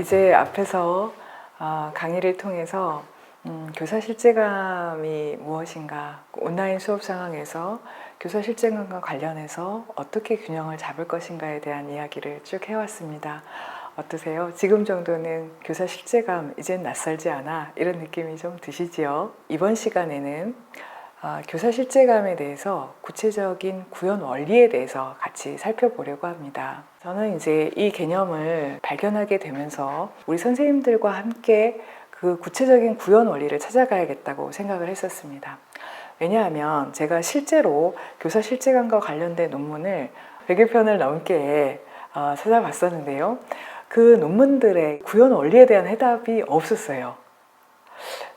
이제 앞에서 강의를 통해서 교사 실제감이 무엇인가, 온라인 수업 상황에서 교사 실제감과 관련해서 어떻게 균형을 잡을 것인가에 대한 이야기를 쭉 해왔습니다. 어떠세요? 지금 정도는 교사 실제감 이젠 낯설지 않아, 이런 느낌이 좀 드시지요? 이번 시간에는 교사 실제감에 대해서 구체적인 구현 원리에 대해서 같이 살펴보려고 합니다. 저는 이제 이 개념을 발견하게 되면서 우리 선생님들과 함께 그 구체적인 구현 원리를 찾아가야겠다고 생각을 했었습니다. 왜냐하면 제가 실제로 교사 실제감과 관련된 논문을 100여 편을 넘게 찾아봤었는데요. 그 논문들의 구현 원리에 대한 해답이 없었어요.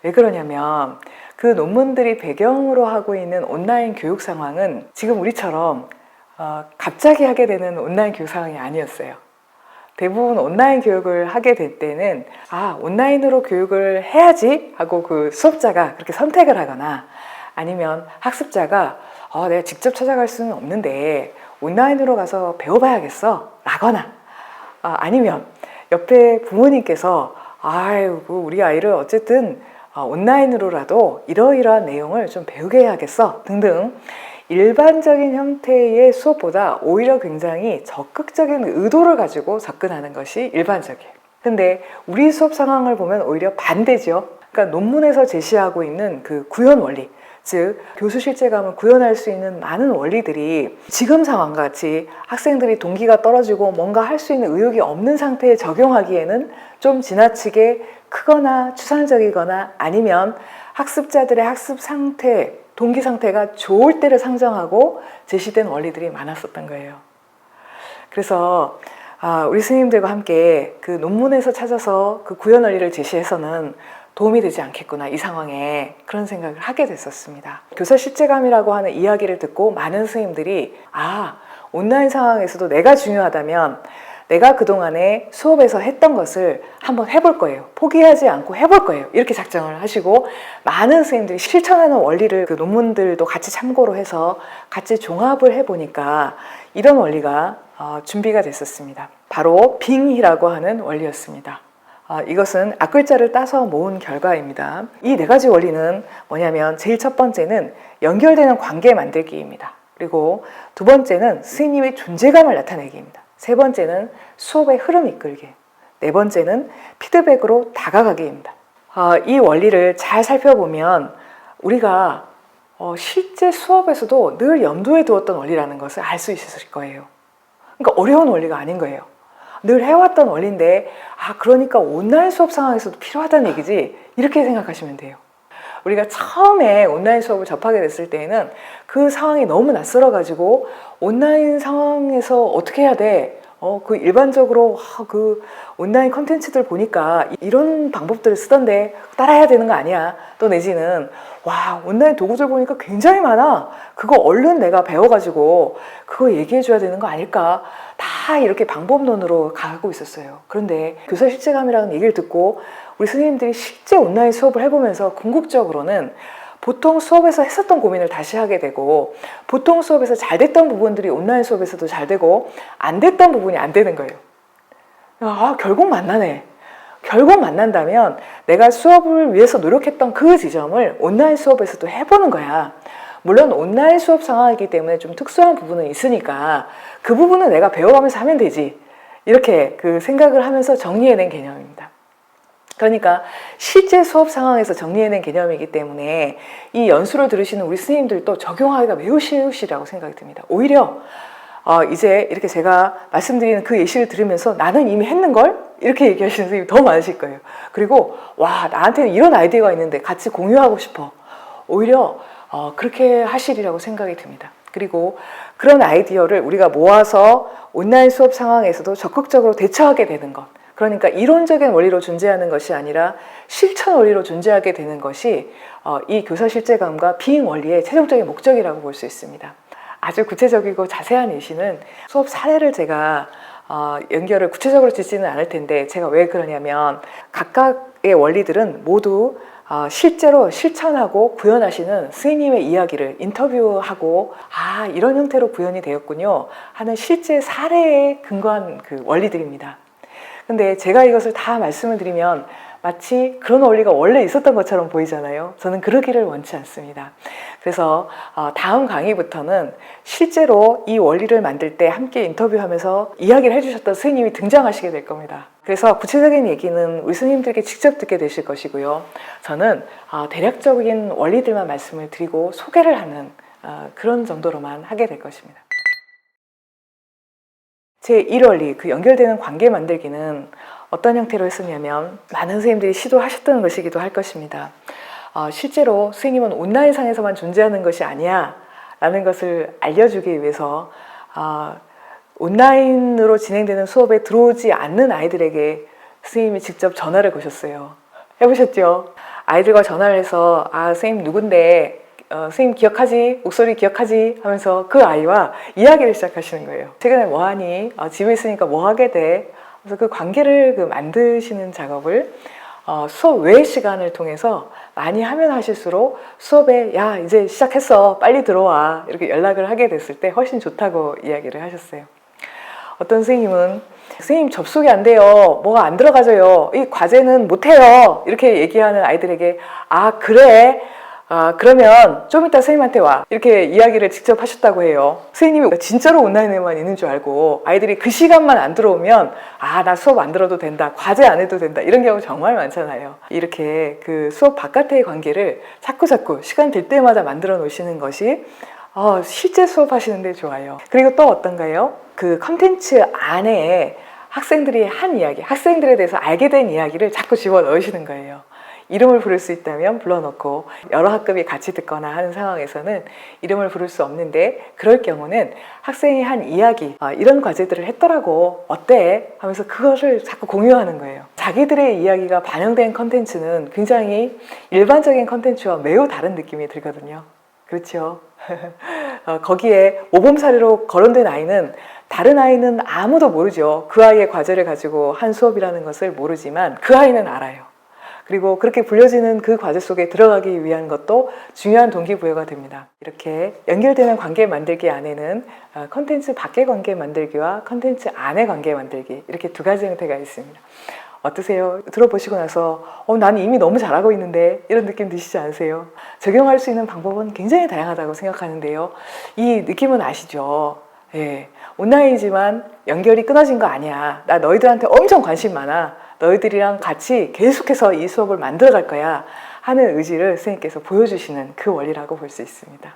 왜 그러냐면 그 논문들이 배경으로 하고 있는 온라인 교육 상황은 지금 우리처럼 갑자기 하게 되는 온라인 교육 상황이 아니었어요. 대부분 온라인 교육을 하게 될 때는 온라인으로 교육을 해야지 하고 그 수업자가 그렇게 선택을 하거나, 아니면 학습자가 내가 직접 찾아갈 수는 없는데 온라인으로 가서 배워봐야겠어 라거나, 아니면 옆에 부모님께서 우리 아이를 어쨌든 온라인으로라도 이러이러한 내용을 좀 배우게 해야겠어 등등 일반적인 형태의 수업보다 오히려 굉장히 적극적인 의도를 가지고 접근하는 것이 일반적이에요. 근데 우리 수업 상황을 보면 오히려 반대죠. 그러니까 논문에서 제시하고 있는 그 구현 원리, 즉 교수 실제감을 구현할 수 있는 많은 원리들이 지금 상황과 같이 학생들이 동기가 떨어지고 뭔가 할 수 있는 의욕이 없는 상태에 적용하기에는 좀 지나치게 크거나 추상적이거나, 아니면 학습자들의 학습 상태, 동기 상태가 좋을 때를 상정하고 제시된 원리들이 많았었던 거예요. 그래서 우리 스님들과 함께 그 논문에서 찾아서 그 구현 원리를 제시해서는 도움이 되지 않겠구나, 이 상황에, 그런 생각을 하게 됐었습니다. 교사 실제감이라고 하는 이야기를 듣고 많은 스님들이 온라인 상황에서도 내가 중요하다면 내가 그동안에 수업에서 했던 것을 한번 해볼 거예요, 포기하지 않고 해볼 거예요, 이렇게 작정을 하시고, 많은 선생님들이 실천하는 원리를 그 논문들도 같이 참고로 해서 같이 종합을 해보니까 이런 원리가 준비가 됐었습니다. 바로 빙의라고 하는 원리였습니다. 이것은 앞글자를 따서 모은 결과입니다. 이 네 가지 원리는 뭐냐면, 제일 첫 번째는 연결되는 관계 만들기입니다. 그리고 두 번째는 스님의 존재감을 나타내기입니다. 세 번째는 수업의 흐름 이끌기, 네 번째는 피드백으로 다가가기입니다. 이 원리를 잘 살펴보면 우리가 실제 수업에서도 늘 염두에 두었던 원리라는 것을 알 수 있을 거예요. 그러니까 어려운 원리가 아닌 거예요. 늘 해왔던 원리인데 그러니까 온라인 수업 상황에서도 필요하다는 얘기지, 이렇게 생각하시면 돼요. 우리가 처음에 온라인 수업을 접하게 됐을 때에는 그 상황이 너무 낯설어가지고 온라인 상황에서 어떻게 해야 돼? 그 일반적으로 그 온라인 컨텐츠들 보니까 이런 방법들을 쓰던데 따라해야 되는 거 아니야? 또 내지는 온라인 도구들 보니까 굉장히 많아, 그거 얼른 내가 배워가지고 그거 얘기해줘야 되는 거 아닐까? 다 이렇게 방법론으로 가고 있었어요. 그런데 교사 실제감이라는 얘기를 듣고 우리 선생님들이 실제 온라인 수업을 해보면서 궁극적으로는 보통 수업에서 했었던 고민을 다시 하게 되고, 보통 수업에서 잘 됐던 부분들이 온라인 수업에서도 잘 되고 안 됐던 부분이 안 되는 거예요. 결국 만나네. 결국 만난다면 내가 수업을 위해서 노력했던 그 지점을 온라인 수업에서도 해보는 거야. 물론 온라인 수업 상황이기 때문에 좀 특수한 부분은 있으니까 그 부분은 내가 배워가면서 하면 되지, 이렇게 그 생각을 하면서 정리해낸 개념입니다. 그러니까 실제 수업 상황에서 정리해낸 개념이기 때문에 이 연수를 들으시는 우리 스님들도 적용하기가 매우 쉬우시라고 생각이 듭니다. 오히려 이제 이렇게 제가 말씀드리는 그 예시를 들으면서 나는 이미 했는걸? 이렇게 얘기하시는 선생님이 더 많으실 거예요. 그리고 나한테는 이런 아이디어가 있는데 같이 공유하고 싶어. 오히려 그렇게 하시리라고 생각이 듭니다. 그리고 그런 아이디어를 우리가 모아서 온라인 수업 상황에서도 적극적으로 대처하게 되는 것, 그러니까 이론적인 원리로 존재하는 것이 아니라 실천 원리로 존재하게 되는 것이 이 교사 실제감과 빙 원리의 최종적인 목적이라고 볼 수 있습니다. 아주 구체적이고 자세한 예시는 수업 사례를 제가 연결을 구체적으로 짓지는 않을 텐데, 제가 왜 그러냐면 각각의 원리들은 모두 실제로 실천하고 구현하시는 스님의 이야기를 인터뷰하고 이런 형태로 구현이 되었군요 하는 실제 사례에 근거한 그 원리들입니다. 근데 제가 이것을 다 말씀을 드리면 마치 그런 원리가 원래 있었던 것처럼 보이잖아요. 저는 그러기를 원치 않습니다. 그래서 다음 강의부터는 실제로 이 원리를 만들 때 함께 인터뷰하면서 이야기를 해주셨던 스님이 등장하시게 될 겁니다. 그래서 구체적인 얘기는 우리 스님들께 직접 듣게 되실 것이고요. 저는 대략적인 원리들만 말씀을 드리고 소개를 하는 그런 정도로만 하게 될 것입니다. 제 1원리, 그 연결되는 관계 만들기는 어떤 형태로 했었냐면 많은 선생님들이 시도하셨던 것이기도 할 것입니다. 실제로 스님은 온라인상에서만 존재하는 것이 아니야 라는 것을 알려주기 위해서 온라인으로 진행되는 수업에 들어오지 않는 아이들에게 스님이 직접 전화를 거셨어요. 해보셨죠? 아이들과 전화를 해서 선생님 누군데 선생님 기억하지? 목소리 기억하지? 하면서 그 아이와 이야기를 시작하시는 거예요. 최근에 뭐하니? 집에 있으니까 뭐하게 돼? 그래서 그 관계를 만드시는 작업을 수업 외의 시간을 통해서 많이 하면 하실수록 수업에 야 이제 시작했어 빨리 들어와 이렇게 연락을 하게 됐을 때 훨씬 좋다고 이야기를 하셨어요. 어떤 선생님은 선생님 접속이 안 돼요. 뭐가 안 들어가져요. 이 과제는 못해요. 이렇게 얘기하는 아이들에게 그래? 그러면 좀 이따 선생님한테 와 이렇게 이야기를 직접 하셨다고 해요. 선생님이 진짜로 온라인에만 있는 줄 알고 아이들이 그 시간만 안 들어오면 나 수업 안 들어도 된다, 과제 안 해도 된다 이런 경우 정말 많잖아요. 이렇게 그 수업 바깥의 관계를 자꾸 시간 될 때마다 만들어 놓으시는 것이 실제 수업하시는데 좋아요. 그리고 또 어떤가요? 그 컨텐츠 안에 학생들이 한 이야기, 학생들에 대해서 알게 된 이야기를 자꾸 집어 넣으시는 거예요. 이름을 부를 수 있다면 불러놓고 여러 학급이 같이 듣거나 하는 상황에서는 이름을 부를 수 없는데 그럴 경우는 학생이 한 이야기 이런 과제들을 했더라고 어때? 하면서 그것을 자꾸 공유하는 거예요. 자기들의 이야기가 반영된 컨텐츠는 굉장히 일반적인 컨텐츠와 매우 다른 느낌이 들거든요. 그렇죠? 거기에 모범 사례로 거론된 아이는 다른 아이는 아무도 모르죠. 그 아이의 과제를 가지고 한 수업이라는 것을 모르지만 그 아이는 알아요. 그리고 그렇게 불려지는 그 과제 속에 들어가기 위한 것도 중요한 동기부여가 됩니다. 이렇게 연결되는 관계 만들기 안에는 컨텐츠 밖의 관계 만들기와 컨텐츠 안의 관계 만들기 이렇게 두 가지 형태가 있습니다. 어떠세요? 들어보시고 나서 나는 이미 너무 잘하고 있는데 이런 느낌 드시지 않으세요? 적용할 수 있는 방법은 굉장히 다양하다고 생각하는데요. 이 느낌은 아시죠? 예, 온라인이지만 연결이 끊어진 거 아니야. 나 너희들한테 엄청 관심 많아. 너희들이랑 같이 계속해서 이 수업을 만들어 갈 거야 하는 의지를 선생님께서 보여주시는 그 원리라고 볼 수 있습니다.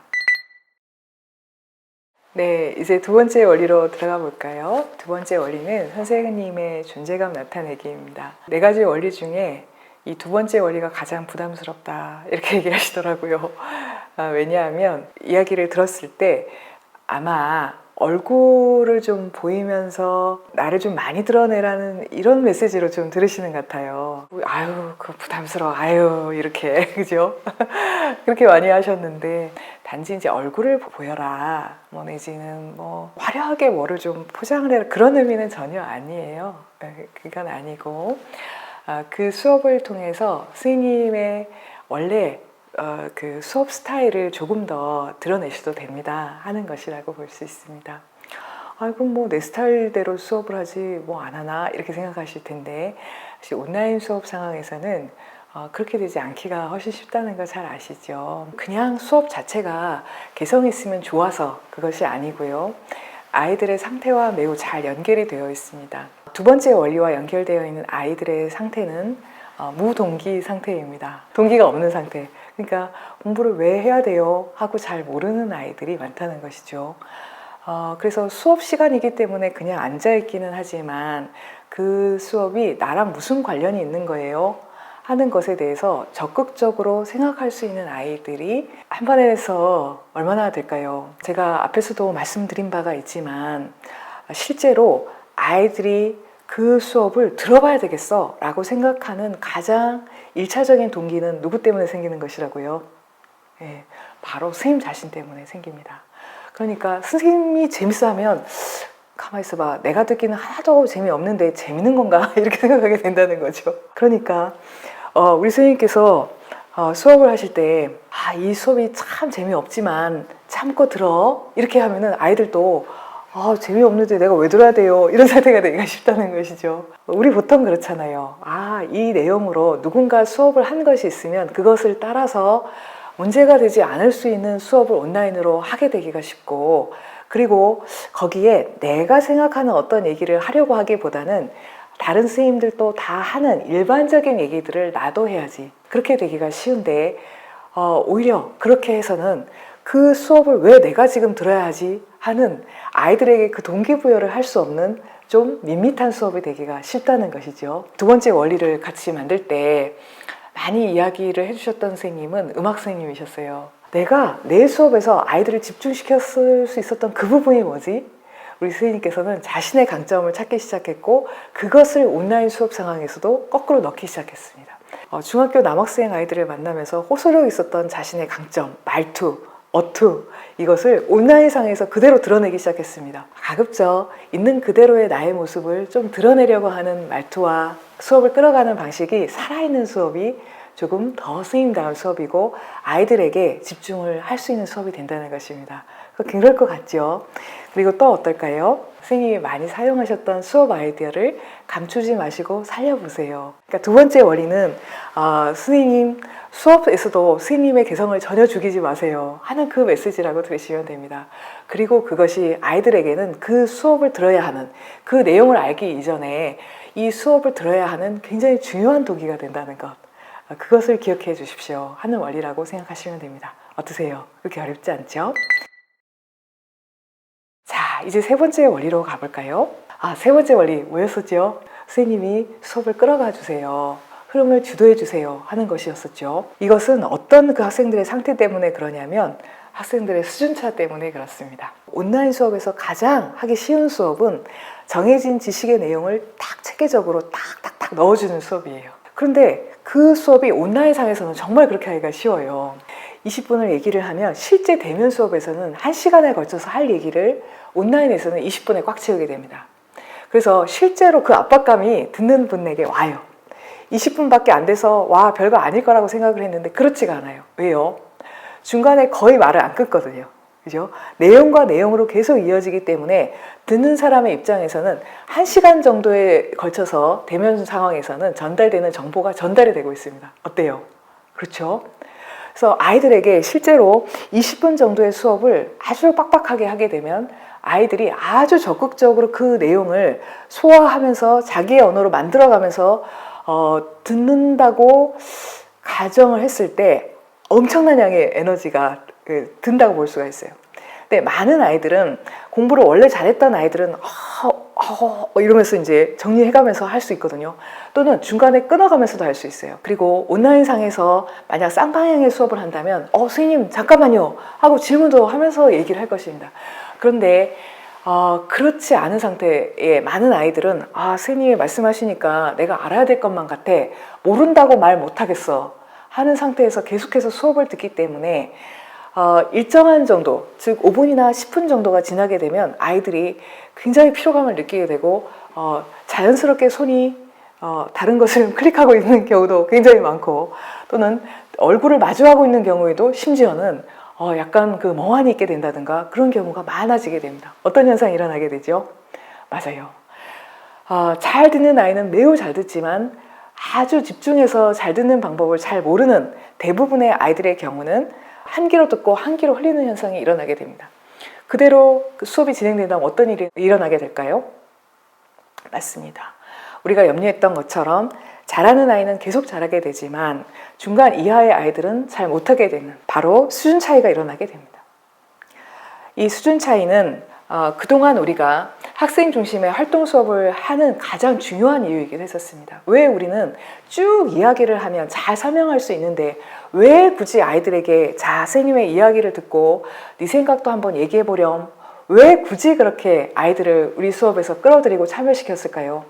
네, 이제 두 번째 원리로 들어가 볼까요? 두 번째 원리는 선생님의 존재감 나타내기입니다. 네 가지 원리 중에 이 두 번째 원리가 가장 부담스럽다 이렇게 얘기하시더라고요. 왜냐하면 이야기를 들었을 때 아마 얼굴을 좀 보이면서 나를 좀 많이 드러내라는 이런 메시지로 좀 들으시는 것 같아요. 그거 부담스러워. 이렇게 그죠? 그렇게 많이 하셨는데 단지 이제 얼굴을 보여라 내지는 화려하게 뭐를 좀 포장을 해라 그런 의미는 전혀 아니에요. 그건 아니고 그 수업을 통해서 스님의 원래 그 수업 스타일을 조금 더 드러내셔도 됩니다 하는 것이라고 볼 수 있습니다. 그럼 내 스타일대로 수업을 하지 안 하나 이렇게 생각하실 텐데 사실 온라인 수업 상황에서는 그렇게 되지 않기가 훨씬 쉽다는 거 잘 아시죠? 그냥 수업 자체가 개성 있으면 좋아서 그것이 아니고요. 아이들의 상태와 매우 잘 연결이 되어 있습니다. 두 번째 원리와 연결되어 있는 아이들의 상태는 무동기 상태입니다. 동기가 없는 상태. 그러니까 공부를 왜 해야 돼요? 하고 잘 모르는 아이들이 많다는 것이죠. 그래서 수업 시간이기 때문에 그냥 앉아있기는 하지만 그 수업이 나랑 무슨 관련이 있는 거예요? 하는 것에 대해서 적극적으로 생각할 수 있는 아이들이 한 반에서 얼마나 될까요? 제가 앞에서도 말씀드린 바가 있지만 실제로 아이들이 그 수업을 들어봐야 되겠어 라고 생각하는 가장 1차적인 동기는 누구 때문에 생기는 것이라고요? 바로 선생님 자신 때문에 생깁니다. 그러니까 선생님이 재밌어 하면 가만히 있어봐, 내가 듣기는 하나도 재미없는데 재밌는 건가? 이렇게 생각하게 된다는 거죠. 그러니까 우리 선생님께서 수업을 하실 때 이 수업이 참 재미없지만 참고 들어 이렇게 하면은 아이들도 재미없는데 내가 왜 들어야 돼요? 이런 상태가 되기가 쉽다는 것이죠. 우리 보통 그렇잖아요. 이 내용으로 누군가 수업을 한 것이 있으면 그것을 따라서 문제가 되지 않을 수 있는 수업을 온라인으로 하게 되기가 쉽고, 그리고 거기에 내가 생각하는 어떤 얘기를 하려고 하기보다는 다른 선생님들도 다 하는 일반적인 얘기들을 나도 해야지, 그렇게 되기가 쉬운데, 오히려 그렇게 해서는 그 수업을 왜 내가 지금 들어야 하지 하는 아이들에게 그 동기부여를 할 수 없는 좀 밋밋한 수업이 되기가 쉽다는 것이죠. 두 번째 원리를 같이 만들 때 많이 이야기를 해주셨던 선생님은 음악 선생님이셨어요. 내가 내 수업에서 아이들을 집중시켰을 수 있었던 그 부분이 뭐지? 우리 선생님께서는 자신의 강점을 찾기 시작했고, 그것을 온라인 수업 상황에서도 거꾸로 넣기 시작했습니다. 중학교 남학생 아이들을 만나면서 호소력 있었던 자신의 강점, 말투, 어투, 이것을 온라인상에서 그대로 드러내기 시작했습니다. 가급적 있는 그대로의 나의 모습을 좀 드러내려고 하는 말투와 수업을 끌어가는 방식이 살아있는 수업이 조금 더 선생님다운 수업이고 아이들에게 집중을 할 수 있는 수업이 된다는 것입니다. 그럴 것 같죠? 그리고 또 어떨까요? 선생님이 많이 사용하셨던 수업 아이디어를 감추지 마시고 살려보세요. 그러니까 두 번째 원리는 선생님 수업에서도 선생님의 개성을 전혀 죽이지 마세요 하는 그 메시지라고 들으시면 됩니다. 그리고 그것이 아이들에게는 그 수업을 들어야 하는, 그 내용을 알기 이전에 이 수업을 들어야 하는 굉장히 중요한 동기가 된다는 것, 그것을 기억해 주십시오 하는 원리라고 생각하시면 됩니다. 어떠세요? 그렇게 어렵지 않죠? 자, 이제 세 번째 원리로 가볼까요? 세 번째 원리 뭐였었죠? 선생님이 수업을 끌어가 주세요, 흐름을 주도해 주세요 하는 것이었었죠. 이것은 어떤 그 학생들의 상태 때문에 그러냐면 학생들의 수준차 때문에 그렇습니다. 온라인 수업에서 가장 하기 쉬운 수업은 정해진 지식의 내용을 딱 체계적으로 탁탁탁 넣어주는 수업이에요. 그런데 그 수업이 온라인상에서는 정말 그렇게 하기가 쉬워요. 20분을 얘기를 하면 실제 대면 수업에서는 1시간에 걸쳐서 할 얘기를 온라인에서는 20분에 꽉 채우게 됩니다. 그래서 실제로 그 압박감이 듣는 분에게 와요. 20분밖에 안 돼서 별거 아닐 거라고 생각을 했는데 그렇지가 않아요. 왜요? 중간에 거의 말을 안 끊거든요. 그죠? 내용과 내용으로 계속 이어지기 때문에 듣는 사람의 입장에서는 1시간 정도에 걸쳐서 대면 상황에서는 전달되는 정보가 전달이 되고 있습니다. 어때요? 그렇죠? 그래서 아이들에게 실제로 20분 정도의 수업을 아주 빡빡하게 하게 되면 아이들이 아주 적극적으로 그 내용을 소화하면서 자기의 언어로 만들어가면서 듣는다고 가정을 했을 때 엄청난 양의 에너지가 든다고 볼 수가 있어요. 근데 많은 아이들은, 공부를 원래 잘했던 아이들은 이러면서 이제 정리해가면서 할 수 있거든요. 또는 중간에 끊어가면서도 할 수 있어요. 그리고 온라인상에서 만약 쌍방향의 수업을 한다면 선생님 잠깐만요 하고 질문도 하면서 얘기를 할 것입니다. 그런데 그렇지 않은 상태의 많은 아이들은 선생님이 말씀하시니까 내가 알아야 될 것만 같아, 모른다고 말 못하겠어 하는 상태에서 계속해서 수업을 듣기 때문에 일정한 정도, 즉 5분이나 10분 정도가 지나게 되면 아이들이 굉장히 피로감을 느끼게 되고 자연스럽게 손이 다른 것을 클릭하고 있는 경우도 굉장히 많고, 또는 얼굴을 마주하고 있는 경우에도 심지어는 약간 그 멍하니 있게 된다든가 그런 경우가 많아지게 됩니다. 어떤 현상이 일어나게 되죠? 맞아요. 잘 듣는 아이는 매우 잘 듣지만 아주 집중해서 잘 듣는 방법을 잘 모르는 대부분의 아이들의 경우는 한 귀로 듣고 한 귀로 흘리는 현상이 일어나게 됩니다. 그대로 그 수업이 진행된다면 어떤 일이 일어나게 될까요? 맞습니다. 우리가 염려했던 것처럼 잘하는 아이는 계속 잘하게 되지만 중간 이하의 아이들은 잘 못하게 되는, 바로 수준 차이가 일어나게 됩니다. 이 수준 차이는 그동안 우리가 학생 중심의 활동 수업을 하는 가장 중요한 이유이기도 했었습니다. 왜 우리는 쭉 이야기를 하면 잘 설명할 수 있는데 왜 굳이 아이들에게 선생님의 이야기를 듣고 네 생각도 한번 얘기해 보렴, 왜 굳이 그렇게 아이들을 우리 수업에서 끌어들이고 참여시켰을까요?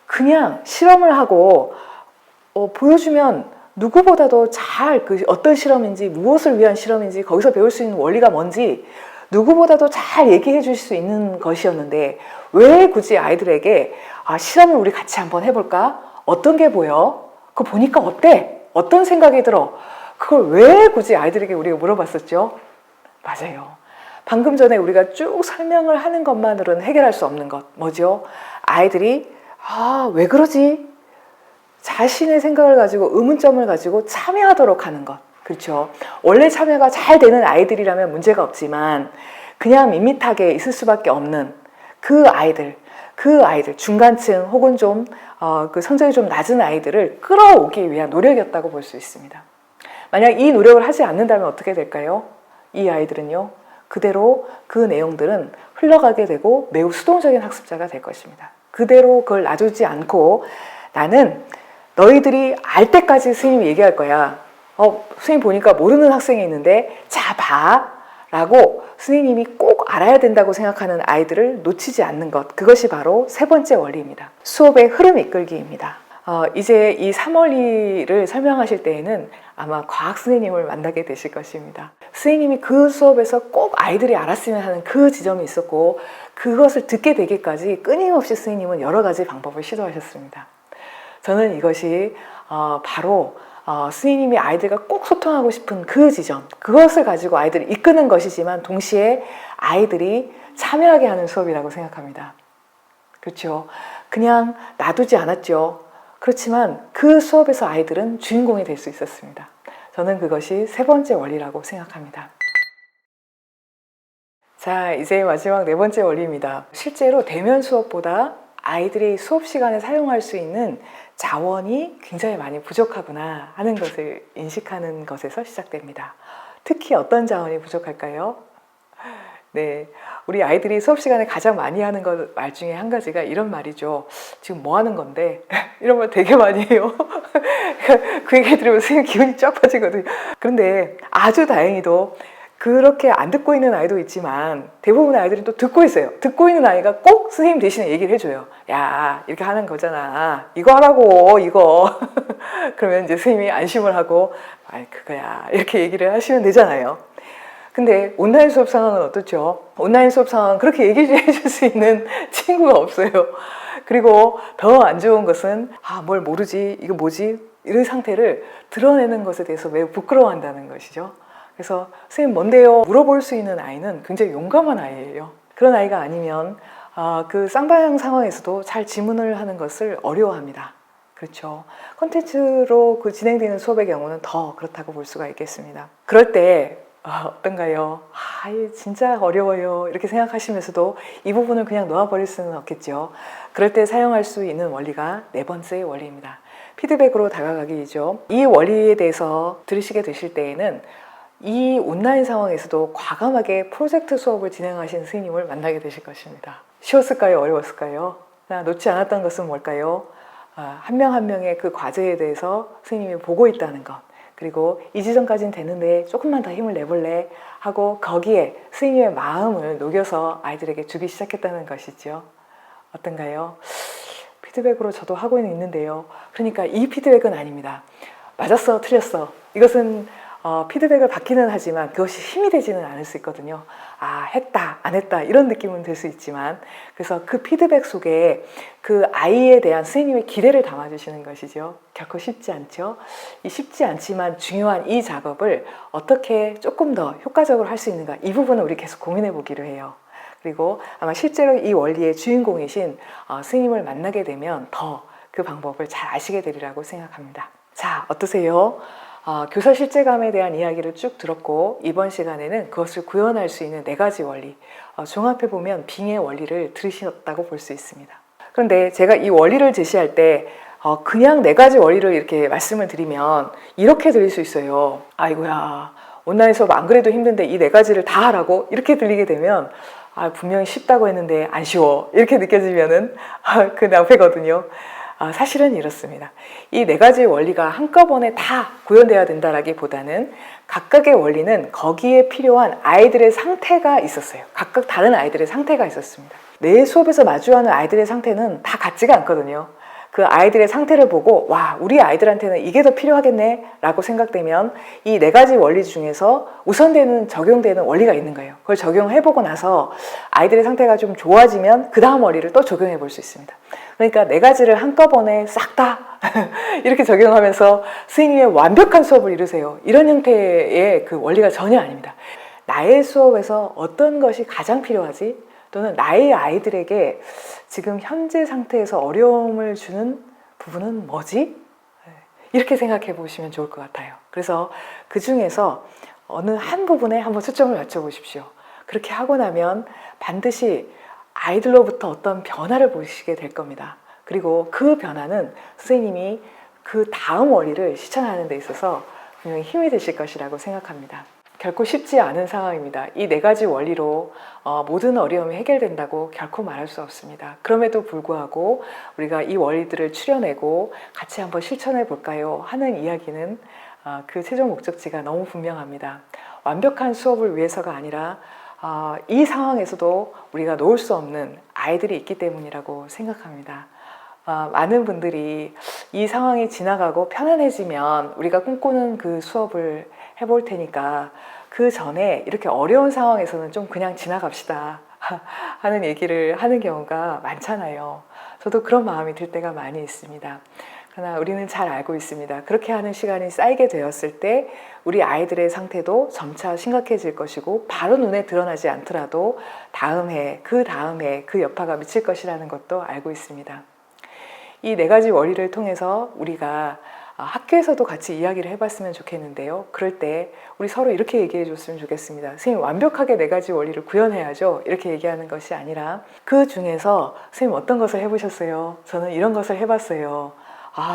그냥 실험을 하고 보여주면 누구보다도 잘 어떤 실험인지, 무엇을 위한 실험인지, 거기서 배울 수 있는 원리가 뭔지 누구보다도 잘 얘기해 줄 수 있는 것이었는데 왜 굳이 아이들에게 실험을 우리 같이 한번 해볼까? 어떤 게 보여? 그거 보니까 어때? 어떤 생각이 들어? 그걸 왜 굳이 아이들에게 우리가 물어봤었죠? 맞아요. 방금 전에 우리가 쭉 설명을 하는 것만으로는 해결할 수 없는 것 뭐죠? 아이들이 왜 그러지? 자신의 생각을 가지고 의문점을 가지고 참여하도록 하는 것. 그렇죠. 원래 참여가 잘 되는 아이들이라면 문제가 없지만 그냥 밋밋하게 있을 수밖에 없는 그 아이들 중간층 혹은 좀 그 성적이 좀 낮은 아이들을 끌어오기 위한 노력이었다고 볼 수 있습니다. 만약 이 노력을 하지 않는다면 어떻게 될까요? 이 아이들은요, 그대로 그 내용들은 흘러가게 되고 매우 수동적인 학습자가 될 것입니다. 그대로 그걸 놔두지 않고 나는 너희들이 알 때까지 선생님이 얘기할 거야. 선생님 보니까 모르는 학생이 있는데 자 봐 라고 선생님이 꼭 알아야 된다고 생각하는 아이들을 놓치지 않는 것, 그것이 바로 세 번째 원리입니다. 수업의 흐름 이끌기입니다. 이제 이 3원리를 설명하실 때에는 아마 과학 선생님을 만나게 되실 것입니다. 선생님이 그 수업에서 꼭 아이들이 알았으면 하는 그 지점이 있었고 그것을 듣게 되기까지 끊임없이 선생님은 여러 가지 방법을 시도하셨습니다. 저는 이것이 바로 스님이 아이들과 꼭 소통하고 싶은 그 지점, 그것을 가지고 아이들을 이끄는 것이지만 동시에 아이들이 참여하게 하는 수업이라고 생각합니다. 그렇죠. 그냥 놔두지 않았죠. 그렇지만 그 수업에서 아이들은 주인공이 될 수 있었습니다. 저는 그것이 세 번째 원리라고 생각합니다. 자, 이제 마지막 네 번째 원리입니다. 실제로 대면 수업보다 아이들이 수업 시간에 사용할 수 있는 자원이 굉장히 많이 부족하구나 하는 것을 인식하는 것에서 시작됩니다. 특히 어떤 자원이 부족할까요? 네, 우리 아이들이 수업 시간에 가장 많이 하는 말 중에 한 가지가 이런 말이죠. 지금 뭐 하는 건데? 이런 말 되게 많이 해요. 그 얘기 들으면 선생님 기분이 쫙 빠지거든요. 그런데 아주 다행히도 그렇게 안 듣고 있는 아이도 있지만 대부분의 아이들은 또 듣고 있어요. 듣고 있는 아이가 꼭 선생님 대신에 얘기를 해줘요. 야, 이렇게 하는 거잖아. 이거 하라고, 이거. 그러면 이제 선생님이 안심을 하고, 그거야. 이렇게 얘기를 하시면 되잖아요. 근데 온라인 수업 상황은 어떻죠? 온라인 수업 상황은 그렇게 얘기해 줄 수 있는 친구가 없어요. 그리고 더 안 좋은 것은 뭘 모르지, 이거 뭐지? 이런 상태를 드러내는 것에 대해서 매우 부끄러워한다는 것이죠. 그래서 선생님 뭔데요? 물어볼 수 있는 아이는 굉장히 용감한 아이예요. 그런 아이가 아니면 그 쌍방향 상황에서도 잘 질문을 하는 것을 어려워합니다. 그렇죠. 콘텐츠로 그 진행되는 수업의 경우는 더 그렇다고 볼 수가 있겠습니다. 그럴 때 어떤가요? 진짜 어려워요. 이렇게 생각하시면서도 이 부분을 그냥 놓아버릴 수는 없겠죠. 그럴 때 사용할 수 있는 원리가 네 번째 원리입니다. 피드백으로 다가가기이죠. 이 원리에 대해서 들으시게 되실 때에는 이 온라인 상황에서도 과감하게 프로젝트 수업을 진행하신 선생님을 만나게 되실 것입니다. 쉬웠을까요? 어려웠을까요? 놓지 않았던 것은 뭘까요? 한 명 한 명의 그 과제에 대해서 선생님이 보고 있다는 것, 그리고 이 지점까지는 되는데 조금만 더 힘을 내볼래? 하고 거기에 선생님의 마음을 녹여서 아이들에게 주기 시작했다는 것이죠. 어떤가요? 피드백으로 저도 하고는 있는데요. 그러니까 이 피드백은 아닙니다. 맞았어, 틀렸어. 이것은 피드백을 받기는 하지만 그것이 힘이 되지는 않을 수 있거든요. 했다, 안 했다 이런 느낌은 들 수 있지만, 그래서 그 피드백 속에 그 아이에 대한 선생님의 기대를 담아주시는 것이죠. 결코 쉽지 않죠. 이 쉽지 않지만 중요한 이 작업을 어떻게 조금 더 효과적으로 할 수 있는가, 이 부분을 우리 계속 고민해 보기로 해요. 그리고 아마 실제로 이 원리의 주인공이신 선생님을 만나게 되면 더 그 방법을 잘 아시게 되리라고 생각합니다. 자, 어떠세요? 교사 실제감에 대한 이야기를 쭉 들었고, 이번 시간에는 그것을 구현할 수 있는 네 가지 원리, 종합해보면 빙의 원리를 들으셨다고 볼 수 있습니다. 그런데 제가 이 원리를 제시할 때 그냥 네 가지 원리를 이렇게 말씀을 드리면 이렇게 들릴 수 있어요. 아이고야, 온라인 수업 안 그래도 힘든데 이 네 가지를 다 하라고? 이렇게 들리게 되면 분명히 쉽다고 했는데 안 쉬워, 이렇게 느껴지면은 그 낭패거든요. 사실은 이렇습니다. 이 네 가지 원리가 한꺼번에 다 구현되어야 된다라기보다는 각각의 원리는 거기에 필요한 아이들의 상태가 있었어요. 각각 다른 아이들의 상태가 있었습니다. 내 수업에서 마주하는 아이들의 상태는 다 같지가 않거든요. 그 아이들의 상태를 보고 우리 아이들한테는 이게 더 필요하겠네 라고 생각되면 이 네 가지 원리 중에서 우선되는 적용되는 원리가 있는 거예요. 그걸 적용해보고 나서 아이들의 상태가 좀 좋아지면 그 다음 원리를 또 적용해 볼 수 있습니다. 그러니까 네 가지를 한꺼번에 싹 다 이렇게 적용하면서 선생님의 완벽한 수업을 이루세요, 이런 형태의 그 원리가 전혀 아닙니다. 나의 수업에서 어떤 것이 가장 필요하지? 또는 나의 아이들에게 지금 현재 상태에서 어려움을 주는 부분은 뭐지? 이렇게 생각해 보시면 좋을 것 같아요. 그래서 그 중에서 어느 한 부분에 한번 초점을 맞춰보십시오. 그렇게 하고 나면 반드시 아이들로부터 어떤 변화를 보시게 될 겁니다. 그리고 그 변화는 선생님이 그 다음 원리를 실천하는 데 있어서 분명히 힘이 되실 것이라고 생각합니다. 결코 쉽지 않은 상황입니다. 이 네 가지 원리로 모든 어려움이 해결된다고 결코 말할 수 없습니다. 그럼에도 불구하고 우리가 이 원리들을 추려내고 같이 한번 실천해 볼까요? 하는 이야기는 그 최종 목적지가 너무 분명합니다. 완벽한 수업을 위해서가 아니라 이 상황에서도 우리가 놓을 수 없는 아이들이 있기 때문이라고 생각합니다. 많은 분들이 이 상황이 지나가고 편안해지면 우리가 꿈꾸는 그 수업을 해볼 테니까 그 전에 이렇게 어려운 상황에서는 좀 그냥 지나갑시다 하는 얘기를 하는 경우가 많잖아요. 저도 그런 마음이 들 때가 많이 있습니다. 그러나 우리는 잘 알고 있습니다. 그렇게 하는 시간이 쌓이게 되었을 때 우리 아이들의 상태도 점차 심각해질 것이고 바로 눈에 드러나지 않더라도 다음 해, 그 여파가 미칠 것이라는 것도 알고 있습니다. 이 네 가지 원리를 통해서 우리가 학교에서도 같이 이야기를 해봤으면 좋겠는데요. 그럴 때 우리 서로 이렇게 얘기해 줬으면 좋겠습니다. 선생님, 완벽하게 네 가지 원리를 구현해야죠. 이렇게 얘기하는 것이 아니라 그 중에서 선생님 어떤 것을 해보셨어요? 저는 이런 것을 해봤어요.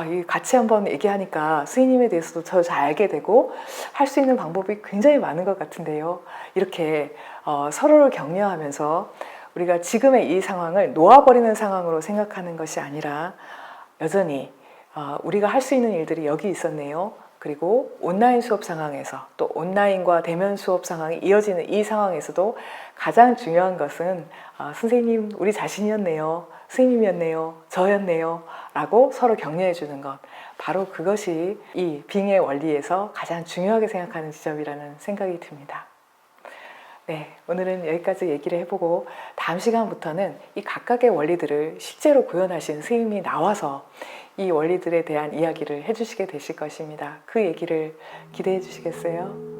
이 같이 한번 얘기하니까 스님에 대해서도 더 잘 알게 되고 할 수 있는 방법이 굉장히 많은 것 같은데요. 이렇게 서로를 격려하면서 우리가 지금의 이 상황을 놓아버리는 상황으로 생각하는 것이 아니라 여전히 우리가 할 수 있는 일들이 여기 있었네요. 그리고 온라인 수업 상황에서 또 온라인과 대면 수업 상황이 이어지는 이 상황에서도 가장 중요한 것은 선생님, 우리 자신이었네요. 스님이었네요. 저였네요. 라고 서로 격려해 주는 것. 바로 그것이 이 빙의 원리에서 가장 중요하게 생각하는 지점이라는 생각이 듭니다. 네, 오늘은 여기까지 얘기를 해보고 다음 시간부터는 이 각각의 원리들을 실제로 구현하신 스님이 나와서 이 원리들에 대한 이야기를 해주시게 되실 것입니다. 그 얘기를 기대해 주시겠어요?